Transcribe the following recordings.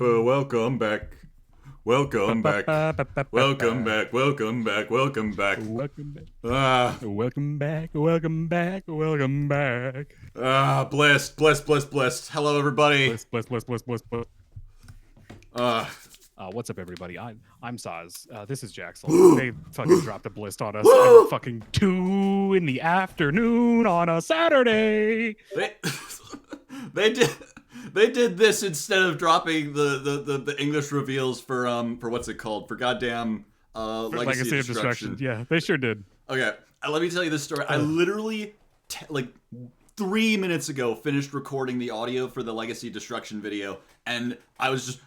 Welcome back. Welcome back. Welcome back. Welcome back. Welcome back. Welcome back. Ah. Welcome back. Welcome back. Welcome back. Blessed. Hello, everybody. Bless. What's up, everybody? I'm Sozeta. This is Jaxel. They fucking dropped a blist on us at fucking 2 in the afternoon on a Saturday. They did this instead of dropping the English reveals for what's it called? For goddamn Legacy of Destruction. Yeah, they sure did. Okay, let me tell you this story. I literally like 3 minutes ago finished recording the audio for the Legacy of Destruction video, and I was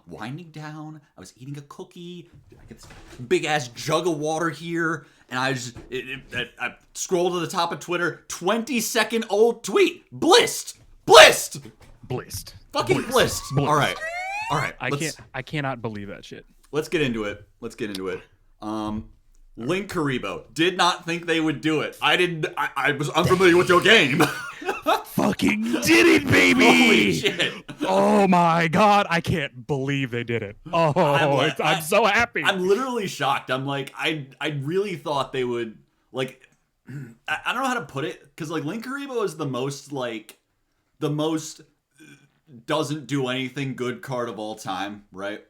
winding down. I was eating a cookie. I get this big ass jug of water here, and I scrolled to the top of Twitter. 20-second old tweet. Blist. Fucking blist. All right. I cannot believe that shit. Let's get into it. LukeVonKarma did not think they would do it. I was unfamiliar with your game. Fucking did it, baby! Holy shit. Oh my god, I can't believe they did it. Oh, I'm so happy. I'm literally shocked. I'm like, I really thought they would, like, I don't know how to put it, because like LukeVonKarma is the most doesn't do anything good card of all time, right?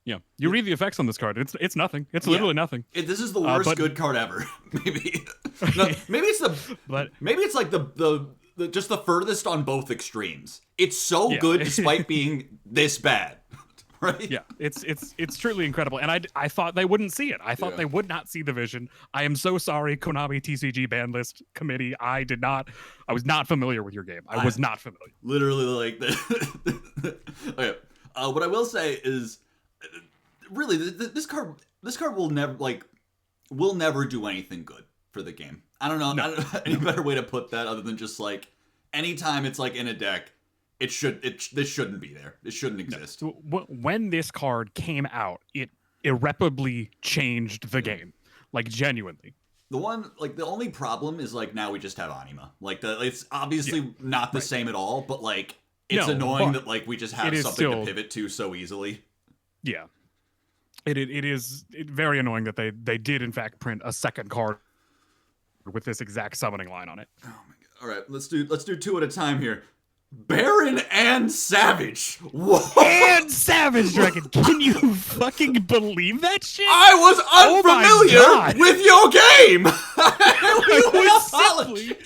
Yeah, you read the effects on this card. It's nothing. It's literally nothing. This is the worst good card ever. Maybe it's like the just the furthest on both extremes. It's so good despite being this bad. Right? Yeah, it's truly incredible, and I thought they wouldn't see it. I thought they would not see the vision. I am so sorry, Konami TCG Banlist Committee. I was not familiar with your game. I was not familiar. Literally, like okay. What I will say is, really, this card will never do anything good for the game. I don't know any better way to put that other than just like anytime it's like in a deck. This shouldn't be there. It shouldn't exist. No. When this card came out, it irreparably changed the game. Like, genuinely. The only problem is, like, now we just have Anima. Like, it's obviously not the same at all, but, like, it's annoying that, like, we just have something to pivot to so easily. Yeah. It is very annoying that they did, in fact, print a second card with this exact summoning line on it. Oh, my God. All right, let's do two at a time here. Baron and Savage. Whoa. And Savage Dragon. Can you fucking believe that shit? I was unfamiliar with your game. I was simply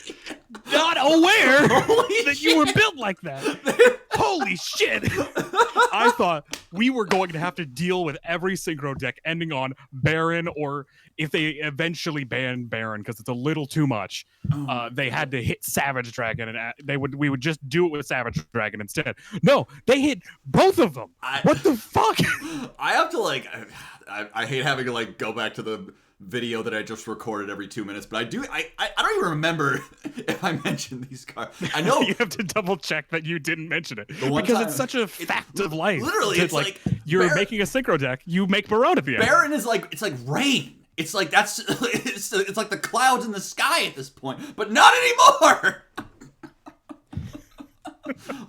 not aware that you were built like that. Holy shit. I thought we were going to have to deal with every synchro deck ending on Baron, or if they eventually ban Baron because it's a little too much, they had to hit Savage Dragon, and we would just do it with Savage Dragon instead. No, they hit both of them. What the fuck? I have to I hate having to like go back to the video that I just recorded every 2 minutes, but I don't even remember if I mentioned these cards. I know you have to double check that you didn't mention it because it's such a fact of life. Literally, it's like you're making a synchro deck, you make Baron at the end. Baron is like, it's like rain. It's like it's like the clouds in the sky at this point, but not anymore.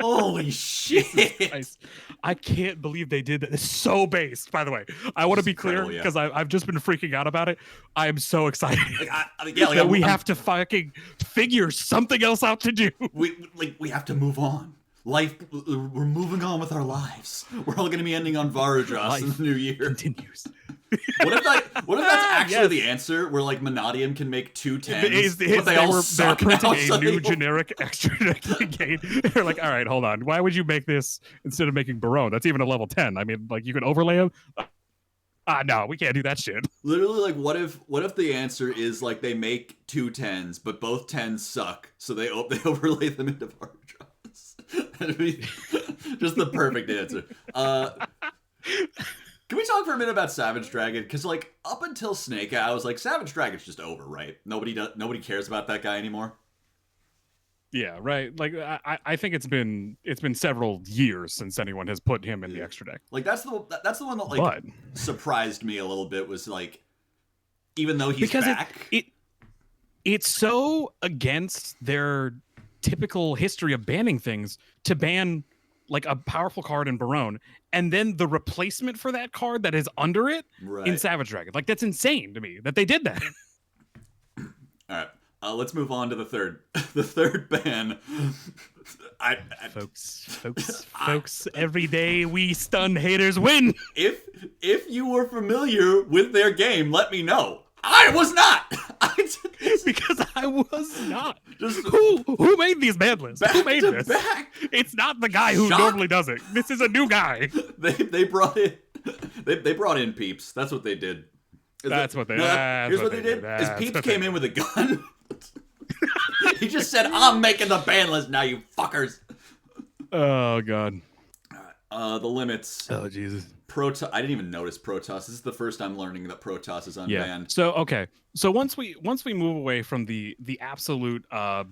Holy shit. I can't believe they did that. It's so based, by the way. I want to be clear because I've just been freaking out about it. I am so excited that we have to fucking figure something else out to do. We have to move on. Life, we're moving on with our lives. We're all going to be ending on Varudras in the new year. Continues. What if that's actually the answer? Where like Monadium can make 2 10s, but they're printing a new generic extra deck game. They're like, all right, hold on. Why would you make this instead of making Baron? That's even a level 10. I mean, like you can overlay them. No, we can't do that shit. Literally, like, what if the answer is like they make 2 10s, but both 10s suck, so they overlay them into Varudras? That'd be just the perfect answer. Can we talk for a minute about Savage Dragon? Because like up until Snake, I was like, Savage Dragon's just over, right? Nobody cares about that guy anymore. Yeah, right. Like I think it's been several years since anyone has put him in the extra deck. Like that's the one that like surprised me a little bit, was like, even though he's back, it's so against their typical history of banning things to ban like a powerful card in Barone, and then the replacement for that card that is under it in Savage Dragon. Like, that's insane to me that they did that. All right. Let's move on to the third. The third ban. Folks, every day we stun haters win. If you were familiar with their game, let me know. I was not. Because I was not. Who made these ban lists? Who made this? Back. It's not the guy who normally does it. This is a new guy. They brought in they brought in Peeps. That's what they did. Here's what they did. Is Peeps came in with a gun. He just said, "I'm making the ban list now, you fuckers." Oh god. The limits. Oh Jesus. I didn't even notice Protoss. This is the first I'm learning that Protoss is unbanned. Yeah. So okay. So once we move away from the absolute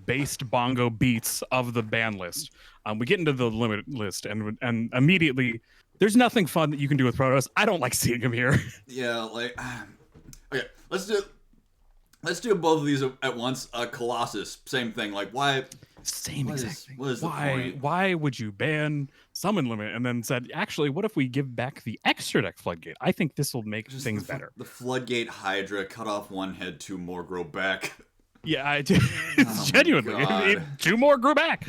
based bongo beats of the ban list, we get into the limit list, and immediately there's nothing fun that you can do with Protoss. I don't like seeing him here. Yeah. Like. Okay. Let's do both of these at once. Colossus, same thing. Like, why? Same exact thing. What is the point? Why would you ban summon limit and then said, actually, what if we give back the extra deck floodgate? I think this will make things better. The floodgate Hydra, cut off one head, 2 more grow back. Yeah, it's genuinely 2 more grew back.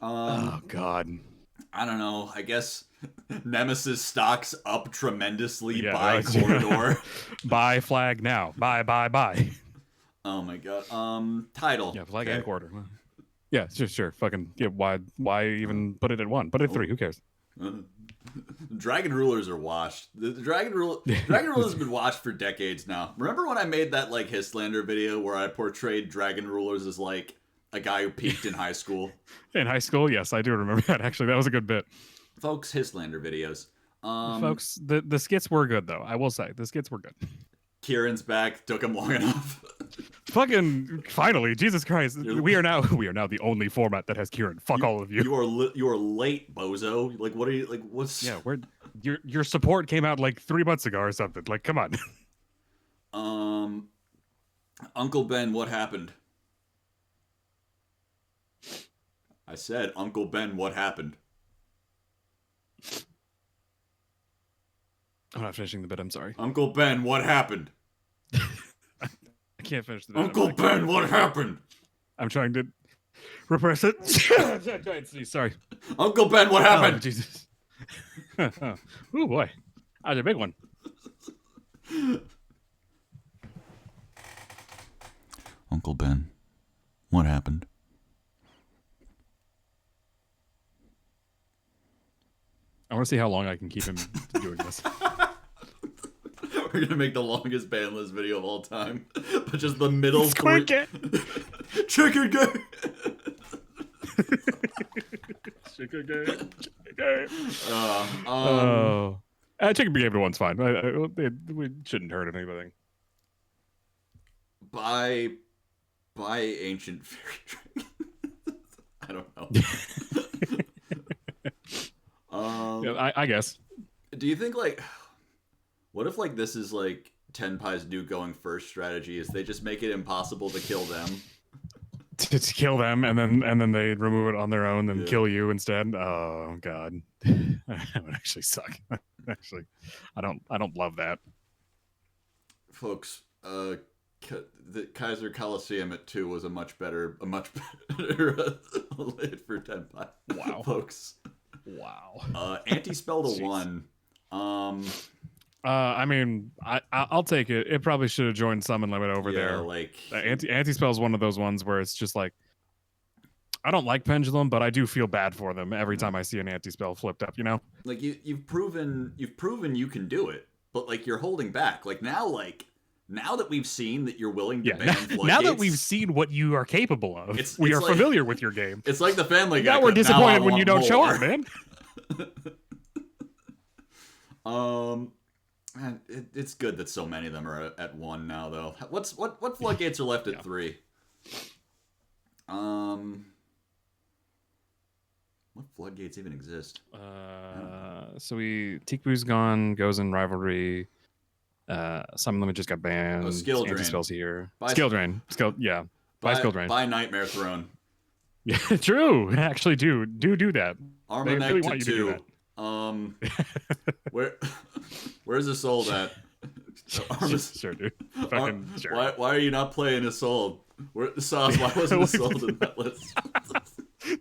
Oh god. I don't know. I guess Nemesis stocks up tremendously by corridor. Buy flag now. Buy. Oh my god. Title. Yeah, flag and quarter. Yeah, sure. Fucking yeah. Why even put it at 1? Put it at 3. Who cares? Dragon rulers are washed. The Dragon rule has been washed for decades now. Remember when I made that like Histlander video where I portrayed Dragon rulers as like a guy who peaked in high school? In high school, yes, I do remember that. Actually, that was a good bit. Folks, Histlander videos. Folks, the skits were good though. I will say the skits were good. Kieran's back. Took him long enough. Fucking finally, Jesus Christ! We are now the only format that has Kieran. Fuck all of you. You are late, bozo. Like, what are you like? What's your support came out like 3 months ago or something. Like, come on. Uncle Ben, what happened? I said, Uncle Ben, what happened? I'm not finishing the bit. I'm sorry. Uncle Ben, what happened? I can't finish the bit. Uncle Ben, what happened? I'm trying to repress it. Sorry. Uncle Ben, what happened? Oh, Jesus. Oh boy. That was a big one. Uncle Ben, what happened? I want to see how long I can keep him doing this. We're gonna make the longest ban list video of all time, but just the middle cricket. Chicken game. Chicken game. Chicken game to 1's fine. We shouldn't hurt anything. Buy ancient fairy dragon. I don't know. Yeah, I guess. Do you think like, what if like this is like Tenpai's new going first strategy? Is they just make it impossible to kill them? To kill them, and then they remove it on their own and kill you instead. Oh god, that would actually suck. Actually, I don't love that. Folks, the Kaiser Coliseum at 2 was a much better lid for Tenpai. Wow, folks. Wow. Anti-spell to 1. I mean, I'll take it. It probably should have joined Summon Limit over there. Like anti-spell is one of those ones where it's just like, I don't like Pendulum, but I do feel bad for them every time I see an anti-spell flipped up. You know, like you've proven you can do it, but like you're holding back. Like now that we've seen that you're willing to ban floodgates, now that we've seen what you are capable of, we are familiar with your game. It's like the Family Guy. Now we're disappointed when you don't show up, man. Man, it's good that so many of them are at 1 now, though. What floodgates are left at 3? What floodgates even exist? So Tikbu's gone, goes in Rivalry. Some of them just got banned. Oh, Skill Drain. Anti-spells here. Skill Drain. Buy Skill Drain. Buy Nightmare Throne. Yeah, true. Actually, do that. Arma really want you to do that. Where's Isolde at? Sure, dude. Fucking sure. Why are you not playing Isolde? Sauce, why wasn't Isolde in that list?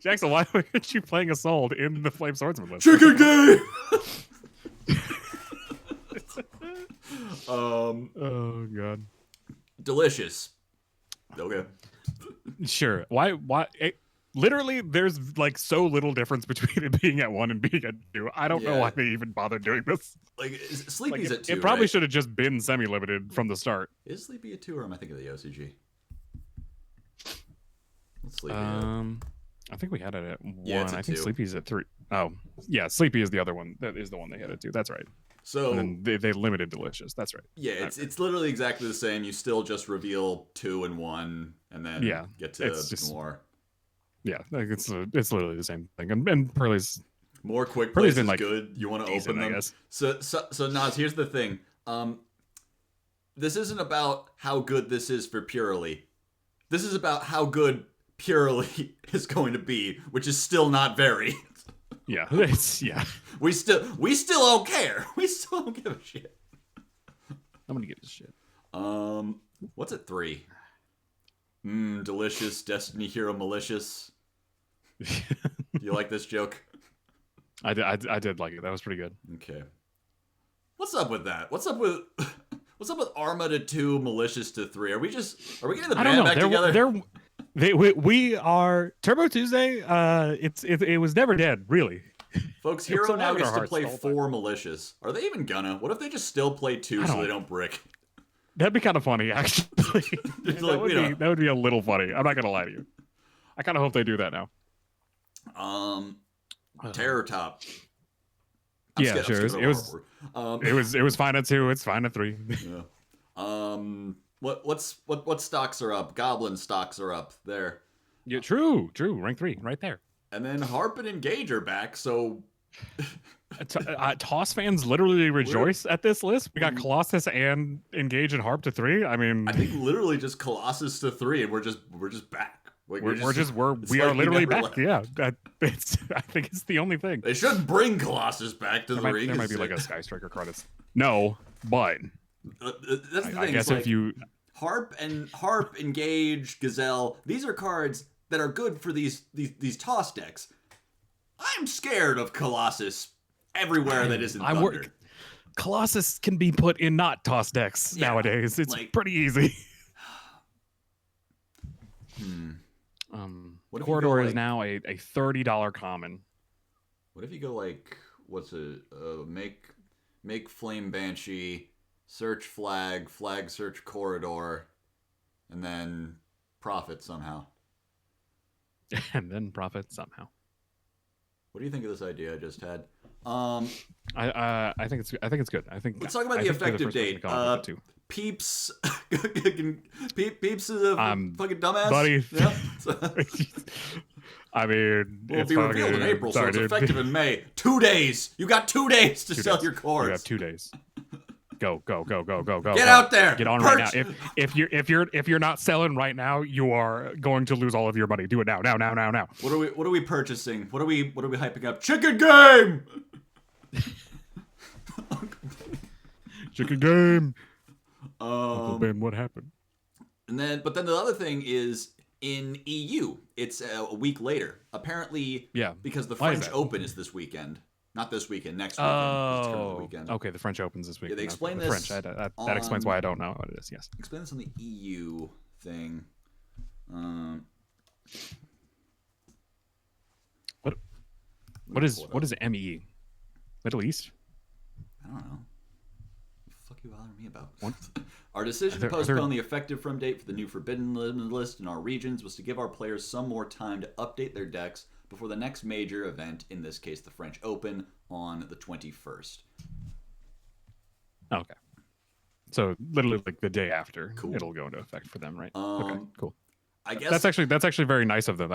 Jackson, why weren't you playing Isolde in the Flame Swordsman list? Chicken game! Oh god. Delicious. Okay. Sure. Why literally there's like so little difference between it being at 1 and being at 2. I don't know why they even bothered doing this. Like Sleepy's at 2. It probably right? should have just been semi-limited from the start. Is Sleepy at 2 or am I thinking of the OCG? What's Sleepy I think we had it at 1. Yeah, it's at I think 2. Sleepy's at 3. Oh, yeah, Sleepy is the other one. That is the one they had it to. That's right. So and then they limited Delicious. That's right. Yeah, it's literally exactly the same. You still just reveal 2 and 1, and then get to more. Yeah, like it's literally the same thing. And Pearly's more quick plays is like good. You want to open them. I guess. So Naz, here's the thing. This isn't about how good this is for Purely. This is about how good Purely is going to be, which is still not very. Yeah, We still don't care. We still don't give a shit. I'm gonna get this shit. What's at 3? Delicious Destiny Hero Malicious. Do you like this joke? I did like it. That was pretty good. Okay. What's up with that? What's up with Arma to 2, Malicious to 3? Are we getting the band back together? We are Turbo Tuesday. It was never dead, really. Folks, Hero now gets to play 4 Malicious. Are they even gonna? What if they just still play 2 so they don't brick? That'd be kind of funny, actually. That would be a little funny. I'm not gonna lie to you. I kind of hope they do that now. Terror Top. Yeah, sure. It was fine at 2. It's fine at 3. Yeah. What stocks are up? Goblin stocks are up there. Yeah, true. Rank 3, right there. And then Harp and Engage are back, so Toss fans literally rejoice at this list. We got Colossus and Engage and Harp to 3. I mean, I think literally just Colossus to 3, and we're just back. Like, we are literally back. Left. Yeah, I think it's the only thing. They should bring Colossus back to the ring. There might be like a Sky Striker card. No, but that's the thing. I guess if you Harp, Engage, Gazelle, these are cards that are good for these toss decks. I'm scared of Colossus everywhere that isn't Thunder. Colossus can be put in not toss decks nowadays. It's pretty easy. Corridor is now a $30 common. What if you go like make Flame Banshee, search flag search Corridor, and then profit somehow. And then profit somehow. What do you think of this idea I just had? I think it's good. Let's talk about the effective date. Peeps Peeps is a fucking dumbass, buddy. Yeah. I mean, it'll be revealed in April, so it's effective in May. 2 days. You got 2 days to sell your cores. You have 2 days. Go. Get out there. Get on right now. If you're not selling right now, you are going to lose all of your money. Do it now. What are we purchasing? What are we hyping up? Chicken game. Chicken game. Uncle Ben, what happened? But then the other thing is in EU, it's a week later. Apparently, because the French Open is this weekend. Not this weekend, next weekend. Oh, weekend. Okay, the French Open's this weekend. Yeah, they explain this. French. That explains why I don't know what it is. Yes. Explain this on the EU thing. What is ME? Middle East? I don't know. What the fuck are you bothering me about? Our decision to postpone the effective from date for the new Forbidden list in our regions was to give our players some more time to update their decks before the next major event, in this case the French Open, on the 21st. Okay. So literally like the day after, it'll go into effect for them, right? Okay, cool. I guess that's actually very nice of them.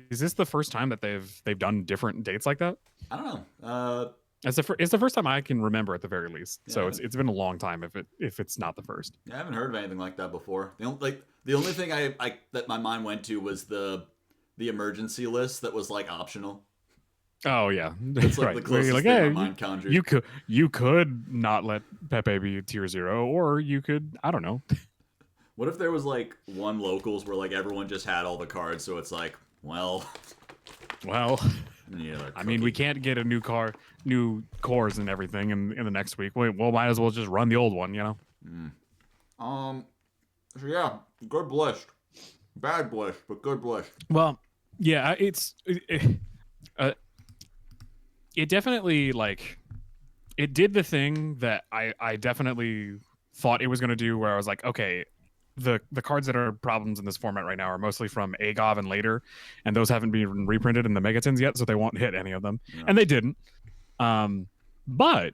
Is this the first time that they've done different dates like that? I don't know. It's the first time I can remember at the very least. Yeah. So it's been a long time if it's not the first. Yeah, I haven't heard of anything like that before. The only thing I that my mind went to was the emergency list that was like optional. Oh yeah, That's like right. the Where closest you're like, thing hey, my mind conjured. you could not let Pepe be tier 0, or you could, I don't know. What if there was like one locals where like everyone just had all the cards, so it's like, well, Well, yeah, I mean, we can't get a new cores and everything in the next week. Well, might as well just run the old one, you know. So yeah, good bliss. Bad bliss, but good bliss. Well, yeah, it definitely like it did the thing that I definitely thought it was going to do, where I was like, okay, the cards that are problems in this format right now are mostly from Agov and later, and those haven't been reprinted in the Megatons yet, so they won't hit any of them, and they didn't. But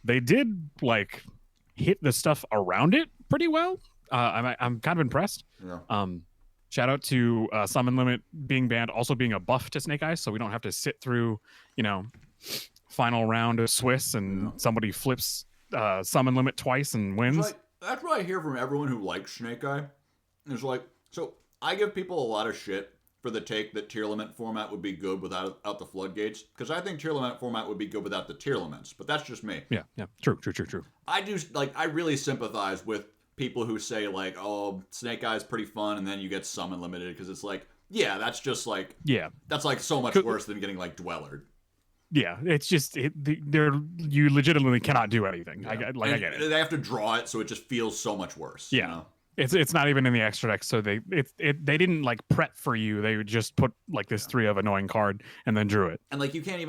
they did like hit the stuff around it pretty well. I'm kind of impressed. Yeah. Shout out to Summon Limit being banned, also being a buff to Snake Eyes, so we don't have to sit through, final round of Swiss and somebody flips Summon Limit twice and wins. That's what I hear from everyone who likes Snake Eye. It's like, so I give people a lot of shit for the take that tier limit format would be good without the floodgates, because I think tier limit format would be good without the tier limits, but that's just me. Yeah, true. I really sympathize with people who say like, oh, Snake Eye is pretty fun, and then you get summon limited, because it's like, yeah, that's just like, that's like so much worse than getting like Dweller. Yeah, it's just you legitimately cannot do anything. I get it. They have to draw it, so it just feels so much worse. Yeah. You know? It's not even in the extra deck, so they didn't like prep for you. They just put like this 3 of annoying card and then drew it. And like you can't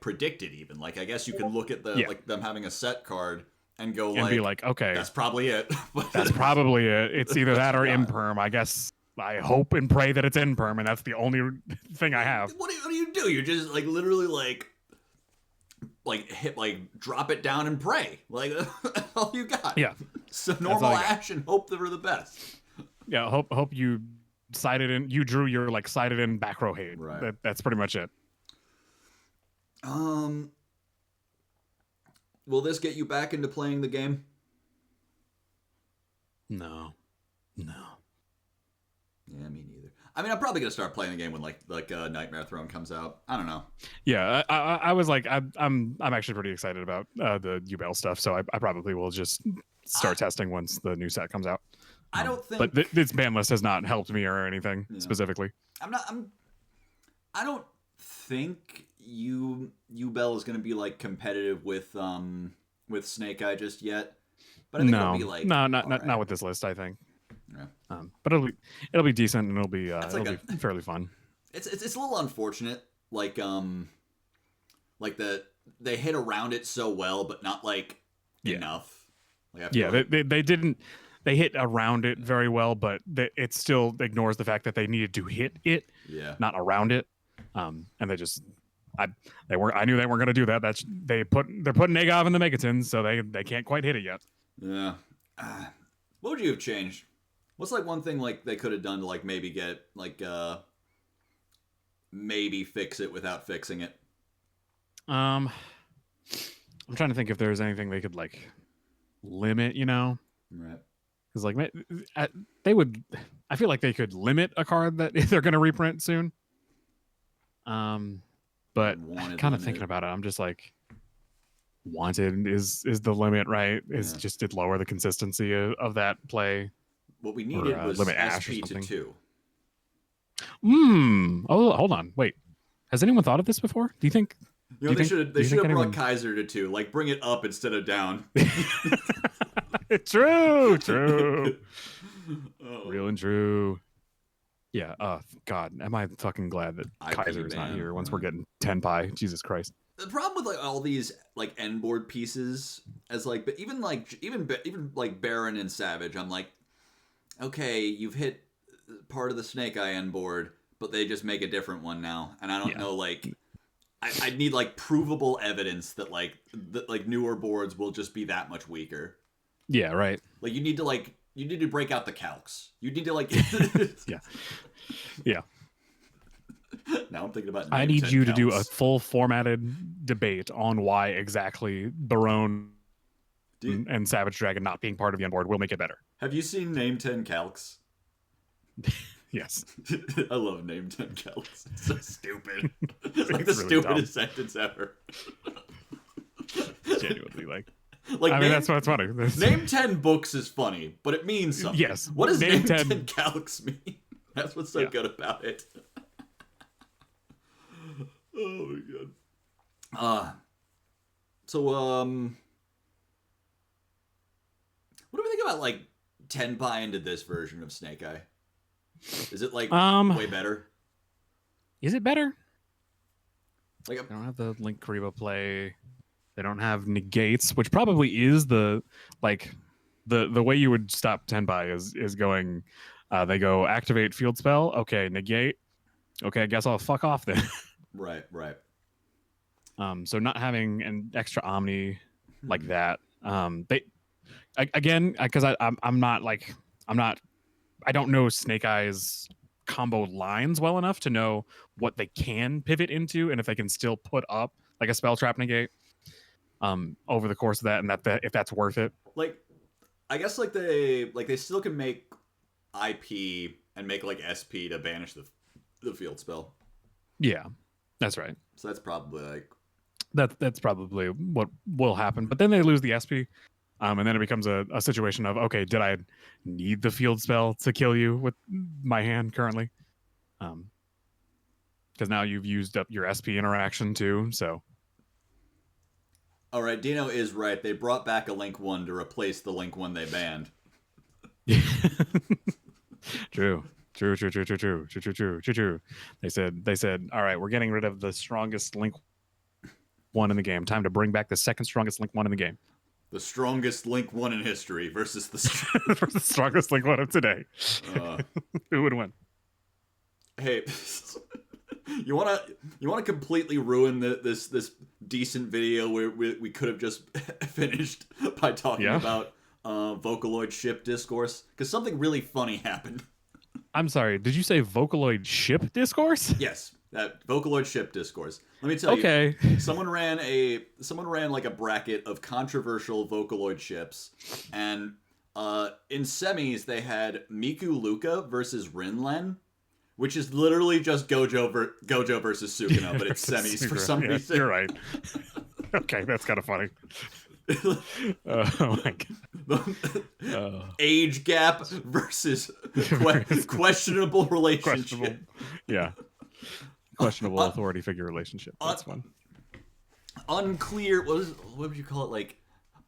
predict it even. Like I guess you can look at the like them having a set card and go and be like, okay, that's probably it. That's probably it. It's either that or imperm. I guess I hope and pray that it's imperm, and that's the only thing I have. What do you do? You just like literally hit drop it down and pray. Like that's all you got. Yeah. So normal action, hope for the best. Yeah, hope you sided in. You drew your sided in back row hate. Right. That's pretty much it. Will this get you back into playing the game? No. Yeah, me neither. I mean, I'm probably gonna start playing the game when Nightmare Throne comes out. I don't know. Yeah, I was like, I'm actually pretty excited about the Yu-Gi-Oh stuff, so I probably will just start testing once the new set comes out. I don't think, but this ban list has not helped me or anything specifically. I don't think Yu-Bell is gonna be like competitive with Snake Eye just yet. But I think it'll be like not with this list, I think. Yeah. But it'll be decent, and it'll be fairly fun. It's a little unfortunate, they hit around it so well, but not enough. They hit around it very well, but it still ignores the fact that they needed to hit it, not around it. And they just, I knew they weren't going to do that. They're putting Agov in the Megatons, so they can't quite hit it yet. Yeah. What would you have changed? What's one thing they could have done to maybe get maybe fix it without fixing it? I'm trying to think if there's anything they could limit, Right. Because they would. I feel like they could limit a card that they're going to reprint soon. But kind of thinking about it, I'm just like, wanted is the limit, right? Is just to lower the consistency of that play. What we needed was limit SP to 2. Oh, hold on. Wait. Has anyone thought of this before? Do you think? They should have brought Kaiser to 2. Bring it up instead of down. True. Real and true. Yeah. God, am I fucking glad that Kaiser is not here once we're getting 10 pie. Jesus Christ. The problem with all these end board pieces, as but even Baron and Savage, I'm like, okay, you've hit part of the Snake Eye end board, but they just make a different one now, and I don't know I need provable evidence that newer boards will just be that much weaker. Yeah, right. You need to break out the calcs. You need to yeah. Now I'm thinking about. I need you to do a full formatted debate on why exactly Barone and Savage Dragon not being part of the end board will make it better. Have you seen Name 10 calcs? Yes. I love name 10 Calyx. It's so stupid. It's like It's the really stupidest sentence ever. Genuinely, like Like I mean, that's what's funny. Name 10 books is funny, but it means something. Yes. What does name 10 10 Calyx mean? That's what's so good about it. Oh my god. So what do we think about like Tenpai into this version of Snake Eye? Is it like way better? Is it better? Like They don't have the Link Kariba play. They don't have negates, which probably is the way you would stop Tenpai is going. They go activate field spell. Okay, negate. Okay, I guess I'll fuck off then. Right. So not having an extra Omni like that. Because I don't know Snake Eye's combo lines well enough to know what they can pivot into and if they can still put up like a spell trap negate over the course of that, and if that's worth it. Like, I guess like they still can make IP and make like SP to banish the field spell. Yeah, that's right. So that's probably like that's probably what will happen. But then they lose the SP, and then it becomes a situation of, okay, did I need the field spell to kill you with my hand currently? Because now you've used up your SP interaction too. So. All right, Dino is right. They brought back a Link 1 to replace the Link 1 they banned. True. They said, all right, we're getting rid of the strongest Link 1 in the game. Time to bring back the second strongest Link 1 in the game. The strongest Link 1 in history versus the strongest Link 1 of today. Who would win? Hey, you wanna completely ruin this decent video where we could have just finished by talking about Vocaloid ship discourse, because something really funny happened. I'm sorry, did you say Vocaloid ship discourse? Yes, that Vocaloid ship discourse. Let me tell you. Someone ran like a bracket of controversial Vocaloid ships, and in semis they had Miku Luka versus Rinlen, which is literally just Gojo versus Sukuna, but it's semis for some reason. You're right. Okay, that's kind of funny. Oh my god. Age gap versus questionable relationship. Questionable authority figure relationship. That's fun. Unclear. What would you call it? Like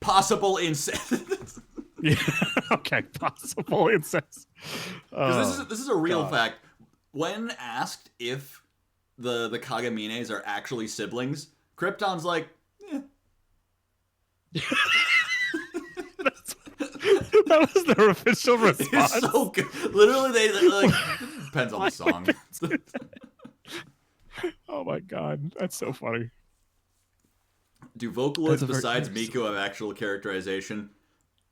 possible incest. Yeah. Okay. Possible incest. Because this is a real fact. When asked if the Kagamines are actually siblings, Krypton's like, yeah. That was their official response. It's so good. Literally, they like depends on the song. Oh my god, that's so funny. Do Vocaloids besides Miku have actual characterization?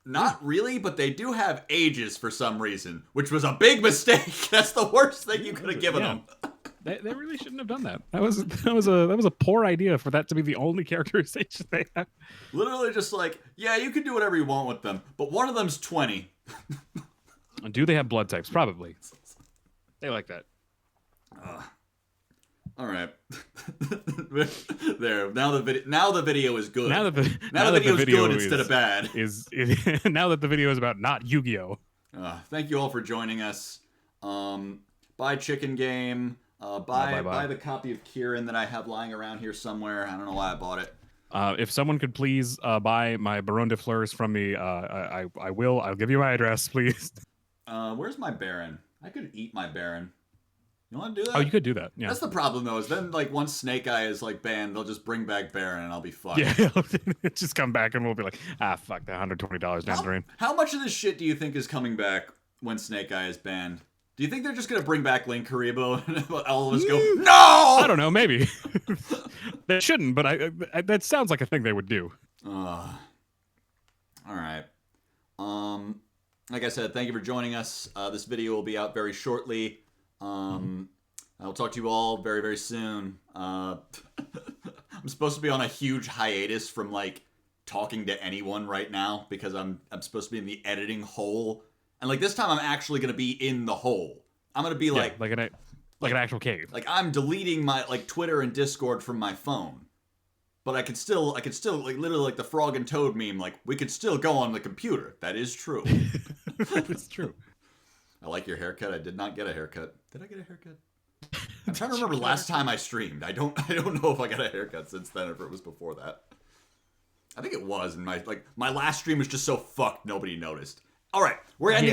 Not really, but they do have ages for some reason, which was a big mistake. That's the worst thing you could have given them. They really shouldn't have done that. That was a poor idea for that to be the only characterization they have. Literally just like, yeah, you can do whatever you want with them, but one of them's 20. Do they have blood types? Probably. They like that. All right. There. Now the video is good. Now the video is good is, instead of bad. Now that the video is about not Yu-Gi-Oh. Thank you all for joining us. Buy Chicken Game. Buy the copy of Kieran that I have lying around here somewhere. I don't know why I bought it. If someone could please buy my Baron de Fleurs from me, I will. I'll give you my address, please. Where's my Baron? I could eat my Baron. You want to do that? Oh, you could do that. Yeah. That's the problem, though, is then, like, once Snake Eye is, like, banned, they'll just bring back Baron, and I'll be fucked. Yeah, just come back, and we'll be like, fuck that $120 down the drain. How much of this shit do you think is coming back when Snake Eye is banned? Do you think they're just going to bring back Link Karibo and all of us go, no! I don't know, maybe. They shouldn't, but I that sounds like a thing they would do. All right. Like I said, thank you for joining us. This video will be out very shortly. I'll talk to you all very, very soon. I'm supposed to be on a huge hiatus from, like, talking to anyone right now because I'm supposed to be in the editing hole. And, like, this time I'm actually going to be in the hole. I'm gonna be like an actual cave. Like I'm deleting my like Twitter and Discord from my phone. But I could still like literally like the frog and toad meme, like we could still go on the computer. That is true. It's true. I like your haircut. I did not get a haircut. Did I get a haircut? I'm trying to remember last time I streamed. I don't know if I got a haircut since then or if it was before that. I think it was, and my last stream was just so fucked nobody noticed. All right, we're ending